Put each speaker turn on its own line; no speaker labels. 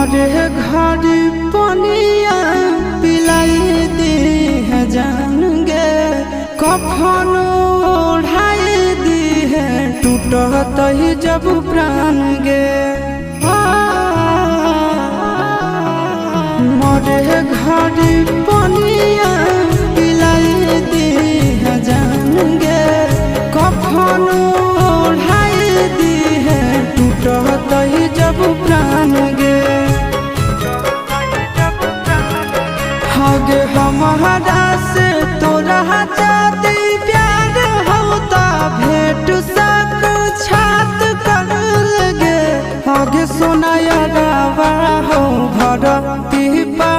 मरे घर पनिया पिलाई दी है जान गे कफन ओढ़ाई दी है टूटत ही जब प्राण गे मरे घर पनिया पिलाई दी है जान गे कफन ओढ़ाई दी है टूटत ही जब प्राण गे हगे हमारा से तोरा जाती प्यार होता भेंट सक छात कर लगे हगे सोनाया गावा हो भरती पा